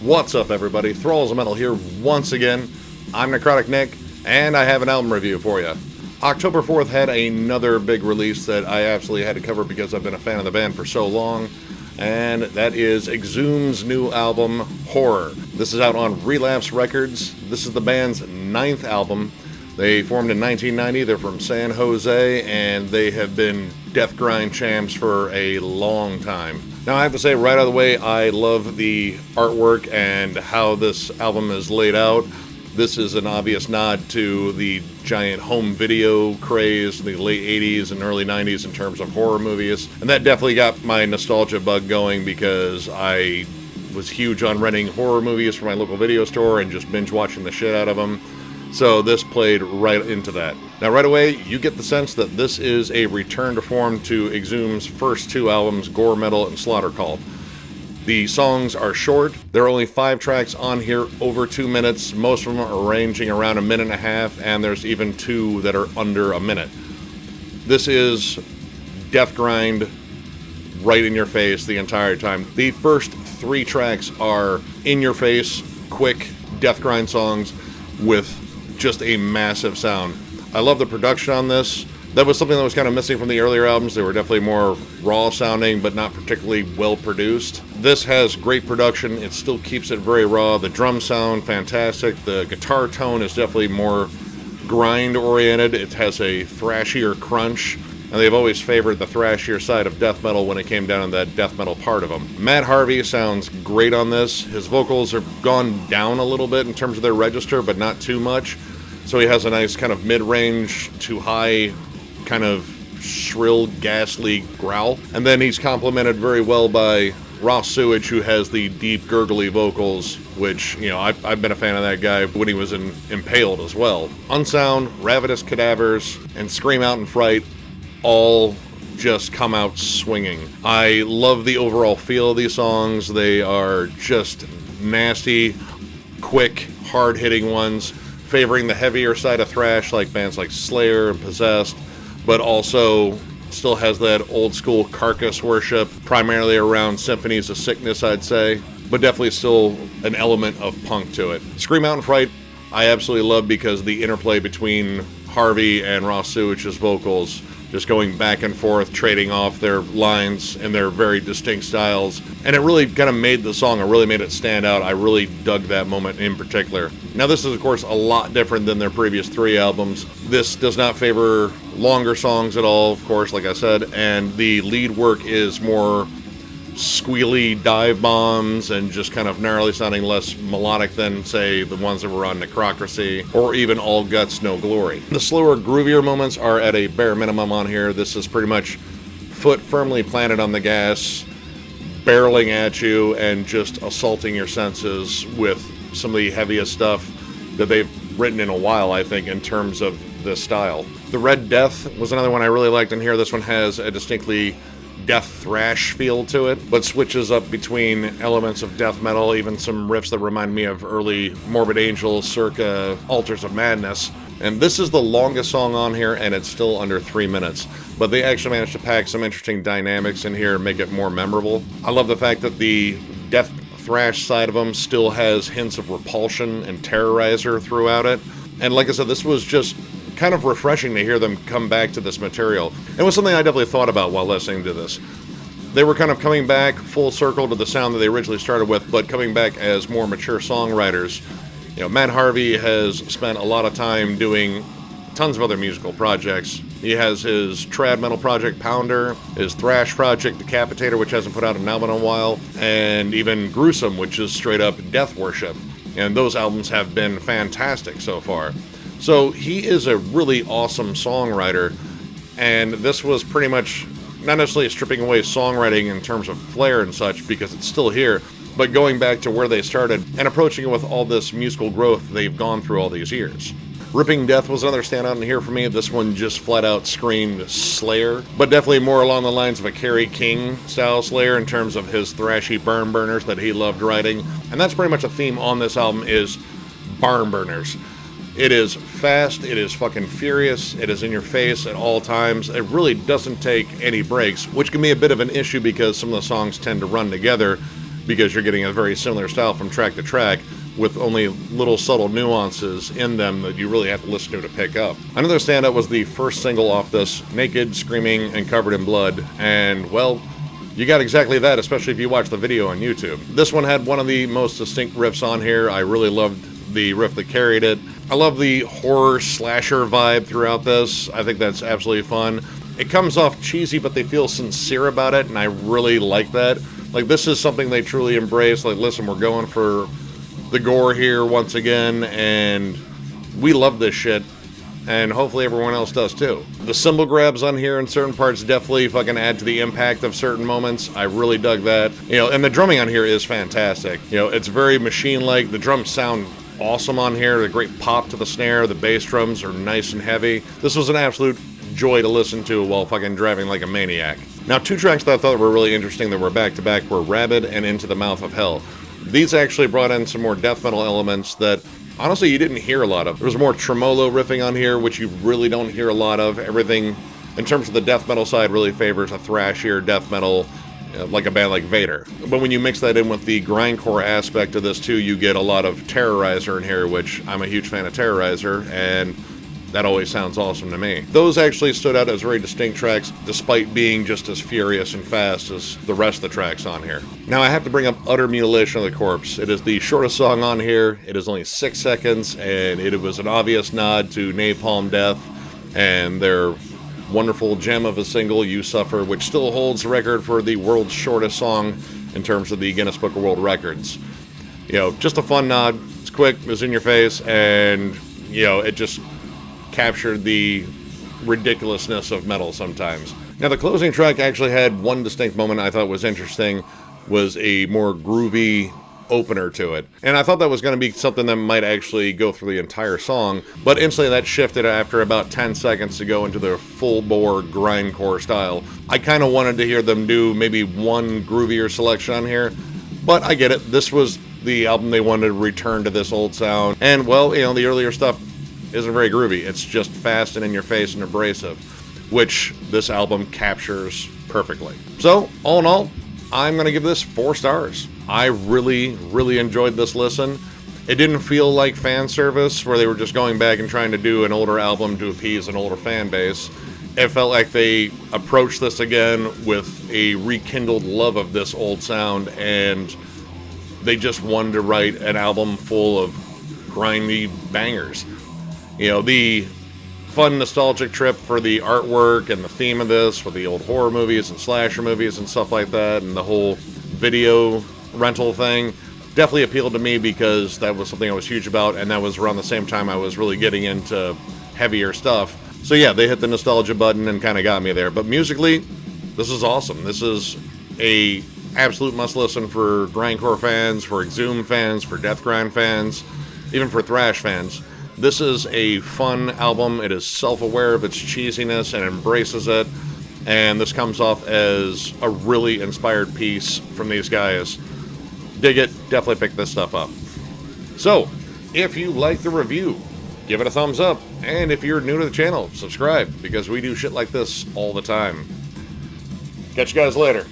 What's up, everybody? Thralls of Metal here once again. I'm Necrotic Nick, and I have an album review for you. October 4th had another big release that I absolutely had to cover because I've been a fan of the band for so long, and that is Exhumed's new album, Horror. This is out on Relapse Records. This is the band's 9th album. They formed in 1990. They're from San Jose, and they have been death grind champs for a long time. Now, I have to say right out of the way, I love the artwork and how this album is laid out. This is an obvious nod to the giant home video craze in the late 80s and early 90s in terms of horror movies. And that definitely got my nostalgia bug going because I was huge on renting horror movies from my local video store and just binge watching the shit out of them. So this played right into that. Now, right away, you get the sense that this is a return to form to Exhumed's first two albums, Gore Metal and Slaughter Cult. The songs are short. There are only 5 tracks on here, over 2 minutes. Most of them are ranging around a minute and a half, and there's even 2 that are under a minute. This is death grind right in your face the entire time. The first 3 tracks are in your face, quick death grind songs with just a massive sound. I love the production on this. That was something that was kind of missing from the earlier albums. They were definitely more raw sounding, but not particularly well produced. This has great production. It still keeps it very raw. The drums sound fantastic. The guitar tone is definitely more grind oriented. It has a thrashier crunch, and they've always favored the thrashier side of death metal when it came down to that death metal part of them. Matt Harvey sounds great on this. His vocals have gone down a little bit in terms of their register, but not too much. So he has a nice kind of mid-range to high, kind of shrill, ghastly growl. And then he's complemented very well by Ross Sewage, who has the deep, gurgly vocals, which, you know, I've been a fan of that guy when he was in Impaled as well. Unsound, Ravenous Cadavers, and Scream Out in Fright all just come out swinging. I love the overall feel of these songs. They are just nasty, quick, hard-hitting ones, favoring the heavier side of thrash like bands like Slayer and Possessed, but also still has that old school carcass worship, primarily around Symphonies of Sickness, I'd say, but definitely still an element of punk to it. Scream Out in Fright, I absolutely love because the interplay between Harvey and Ross Sewage's vocals, just going back and forth, trading off their lines in their very distinct styles. And it really kind of made the song, it really made it stand out. I really dug that moment in particular. Now, this is, of course, a lot different than their previous 3 albums. This does not favor longer songs at all, of course, like I said, and the lead work is more squealy dive bombs and just kind of gnarly sounding, less melodic than, say, the ones that were on Necrocracy or even All Guts, No Glory. The slower, groovier moments are at a bare minimum on here. This is pretty much foot firmly planted on the gas, barreling at you and just assaulting your senses with some of the heaviest stuff that they've written in a while, I think, in terms of this style. The Red Death was another one I really liked in here. This one has a distinctly death thrash feel to it, but switches up between elements of death metal, even some riffs that remind me of early Morbid Angel circa Altars of Madness. And this is the longest song on here, and it's still under 3 minutes. But they actually managed to pack some interesting dynamics in here and make it more memorable. I love the fact that the death thrash side of them still has hints of Repulsion and Terrorizer throughout it. And like I said, this was just kind of refreshing to hear them come back to this material. It was something I definitely thought about while listening to this. They were kind of coming back full circle to the sound that they originally started with, but coming back as more mature songwriters. You know, Matt Harvey has spent a lot of time doing tons of other musical projects. He has his trad metal project Pounder, his thrash project Decapitator, which hasn't put out an album in a while, and even Gruesome, which is straight up death worship. And those albums have been fantastic so far. So he is a really awesome songwriter, and this was pretty much not necessarily stripping away songwriting in terms of flair and such, because it's still here, but going back to where they started and approaching it with all this musical growth they've gone through all these years. Ripping Death was another standout in here for me. This one just flat out screamed Slayer, but definitely more along the lines of a Kerry King style Slayer in terms of his thrashy barn burners that he loved writing. And that's pretty much a theme on this album, is barn burners. It is fast, it is fucking furious, it is in your face at all times. It really doesn't take any breaks, which can be a bit of an issue because some of the songs tend to run together because you're getting a very similar style from track to track, with only little subtle nuances in them that you really have to listen to pick up. Another standout was the first single off this, Naked, Screaming, and Covered in Blood, and, well, you got exactly that, especially if you watch the video on YouTube. This one had one of the most distinct riffs on here. I really loved the riff that carried it. I love the horror slasher vibe throughout this. I think that's absolutely fun. It comes off cheesy, but they feel sincere about it, and I really like that. Like, this is something they truly embrace. Like, listen, we're going for the gore here once again, and we love this shit, and hopefully everyone else does too. The cymbal grabs on here in certain parts definitely fucking add to the impact of certain moments. I really dug that. You know, and the drumming on here is fantastic. You know, it's very machine-like. The drums sound awesome on here. A great pop to the snare. The bass drums are nice and heavy. This was an absolute joy to listen to while fucking driving like a maniac. Now, two tracks that I thought were really interesting that were back-to-back were Rabid and Into the Mouth of Hell. These actually brought in some more death metal elements that, honestly, you didn't hear a lot of. There was more tremolo riffing on here, which you really don't hear a lot of. Everything, in terms of the death metal side, really favors a thrashier death metal, like a band like Vader. But when you mix that in with the grindcore aspect of this, too, you get a lot of Terrorizer in here, which I'm a huge fan of Terrorizer, and that always sounds awesome to me. Those actually stood out as very distinct tracks, despite being just as furious and fast as the rest of the tracks on here. Now, I have to bring up Utter Mutilation of the Corpse. It is the shortest song on here. It is only 6 seconds, and it was an obvious nod to Napalm Death and their wonderful gem of a single, You Suffer, which still holds the record for the world's shortest song in terms of the Guinness Book of World Records. You know, just a fun nod. It's quick, it's in your face, and, you know, it just captured the ridiculousness of metal sometimes. Now, the closing track actually had one distinct moment I thought was interesting, was a more groovy opener to it. And I thought that was going to be something that might actually go through the entire song, but instantly that shifted after about 10 seconds to go into the full-bore grindcore style. I kind of wanted to hear them do maybe one groovier selection on here, but I get it. This was the album they wanted to return to this old sound. And, well, you know, the earlier stuff isn't very groovy. It's just fast and in your face and abrasive, which this album captures perfectly. So, all in all, I'm going to give this 4 stars. I really, really enjoyed this listen. It didn't feel like fan service where they were just going back and trying to do an older album to appease an older fan base. It felt like they approached this again with a rekindled love of this old sound, and they just wanted to write an album full of grindy bangers. You know, the fun nostalgic trip for the artwork and the theme of this with the old horror movies and slasher movies and stuff like that, and the whole video rental thing definitely appealed to me because that was something I was huge about, and that was around the same time I was really getting into heavier stuff. So yeah, they hit the nostalgia button and kind of got me there. But musically, this is awesome. This is a absolute must listen for grindcore fans, for Exhumed fans, for death grind fans, even for thrash fans. This is a fun album. It is self-aware of its cheesiness and embraces it. And this comes off as a really inspired piece from these guys. Dig it. Definitely pick this stuff up. So, if you like the review, give it a thumbs up. And if you're new to the channel, subscribe, because we do shit like this all the time. Catch you guys later.